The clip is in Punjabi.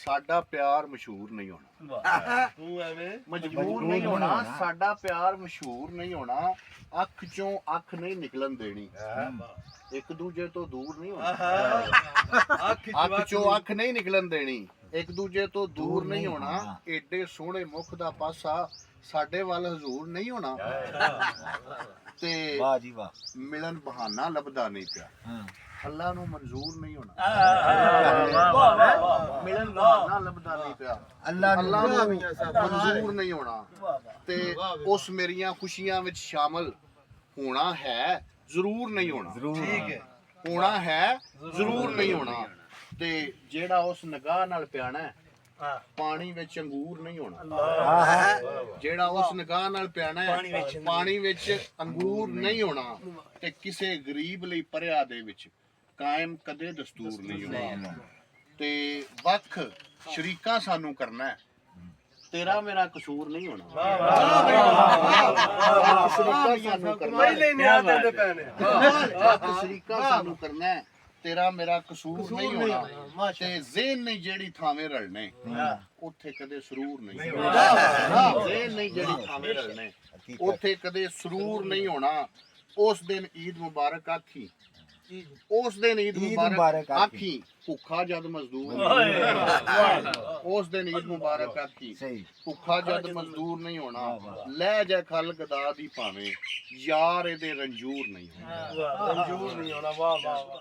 ਸਾਡਾ ਪਿਆਰ ਮਸ਼ਹੂਰ ਨਹੀਂ ਹੋਣਾ। ਤੂੰ ਐਵੇਂ ਮਜਬੂਰ ਨਹੀਂ ਹੋਣਾ, ਸਾਡਾ ਪਿਆਰ ਮਸ਼ਹੂਰ ਨਹੀਂ ਹੋਣਾ। ਅੱਖ ਚੋਂ ਅੱਖ ਨਹੀਂ ਨਿਕਲਣ ਦੇਣੀ, ਇੱਕ ਦੂਜੇ ਤੋਂ ਦੂਰ ਨਹੀਂ ਹੋਣਾ। ਅੱਖ ਚੋਂ ਅੱਖ ਨਹੀਂ ਨਿਕਲਣ ਦੇਣੀ, ਇੱਕ ਦੂਜੇ ਤੋਂ ਦੂਰ ਨਹੀਂ ਹੋਣਾ। ਏਡੇ ਸੋਹਣੇ ਮੁਖ ਦਾ ਪਾਸਾ ਸਾਡੇ ਵੱਲ ਹਜ਼ੂਰ ਨਹੀਂ ਹੋਣਾ। ਤੇ ਵਾਹ ਜੀ ਵਾਹ, ਮਿਲਣ ਬਹਾਨਾ ਲੱਭਦਾ ਨਹੀਂ ਪਿਆ, ਅੱਲਾ ਨੂੰ ਮਨਜ਼ੂਰ ਨਹੀਂ ਹੋਣਾ। ਮਿਲਣ ਬਹਾਨਾ ਲੱਭਦਾ ਨਹੀਂ ਪਿਆ, ਅੱਲਾ ਨੂੰ ਮਨਜ਼ੂਰ ਨਹੀਂ ਹੋਣਾ। ਤੇ ਉਸ ਮੇਰੀਆਂ ਖੁਸ਼ੀਆਂ ਵਿੱਚ ਸ਼ਾਮਲ ਹੋਣਾ ਹੈ, ਜ਼ਰੂਰ ਨਹੀਂ ਹੋਣਾ। ਠੀਕ ਹੈ, ਹੋਣਾ ਹੈ, ਜ਼ਰੂਰ ਨਹੀਂ ਹੋਣਾ। ਤੇ ਜਿਹੜਾ ਉਸ ਨਿਗਾਹ ਨਾਲ ਪਿਆਣਾ ਹੈ, ਪਾਣੀ ਵਿੱਚ ਅੰਗੂਰ ਨਹੀਂ ਹੋਣਾ। ਜਿਹੜਾ ਉਸ ਨਿਗਾਹ ਨਾਲ ਪਿਆਣਾ ਹੈ, ਪਾਣੀ ਵਿੱਚ ਅੰਗੂਰ ਨਹੀਂ ਹੋਣਾ। ਤੇ ਕਿਸੇ ਗਰੀਬ ਲਈ ਪਰਿਆ ਦੇ ਵਿੱਚ ਕਾਇਮ ਕਦੇ ਦਸਤੂਰ ਨਹੀਂ ਹੋਣਾ। ਤੇ ਵੱਖ ਸ਼ਰੀਕਾਂ ਸਾਨੂੰ ਕਰਨਾ ਹੈ, ਤੇਰਾ ਮੇਰਾ ਕਸੂਰ ਨਹੀਂ ਹੋਣਾ। ਸ਼ਰੀਕਾਂ ਸਾਨੂੰ ਕਰਨਾ ਹੈ, ਸ਼ਰੀਕਾਂ ਸਾਨੂੰ ਕਰਨਾ ਹੈ, ਤੇਰਾ ਮੇਰਾ ਕਸੂਰ ਨਹੀਂ ਹੋਣਾ। ਤੇ ਜ਼ੇਨ ਨਹੀਂ ਜਿਹੜੀ ਥਾਵੇਂ ਰਲਣੇ, ਉੱਥੇ ਕਦੇ ਸਰੂਰ ਨਹੀਂ ਹੋਣਾ। ਜ਼ੇਨ ਨਹੀਂ ਜਿਹੜੀ ਥਾਵੇਂ ਰਲਣੇ, ਉੱਥੇ ਕਦੇ ਸਰੂਰ ਨਹੀਂ ਹੋਣਾ। ਉਸ ਦਿਨ ਈਦ ਮੁਬਾਰਕ ਆਖੀ, ਉਸ ਦਿਨ ਈਦ ਮੁਬਾਰਕ ਆਖੀ, ਭੁੱਖਾ ਜਦ ਮਜ਼ਦੂਰ। ਉਸ ਦਿਨ ਈਦ ਮੁਬਾਰਕ ਆਖੀ, ਭੁੱਖਾ ਜਦ ਮਜ਼ਦੂਰ ਨਹੀਂ ਹੋਣਾ। ਲੈ ਜਾ ਖਲ ਗਦਾ ਦੀ ਭਾਵੇਂ, ਯਾਰ ਇਹਦੇ ਰੰਜੂਰ ਨਹੀਂ ਹੋਣਾ। ਮਨਜ਼ੂਰ ਨਹੀਂ ਹੋਣਾ। ਵਾਹ ਵਾਹ।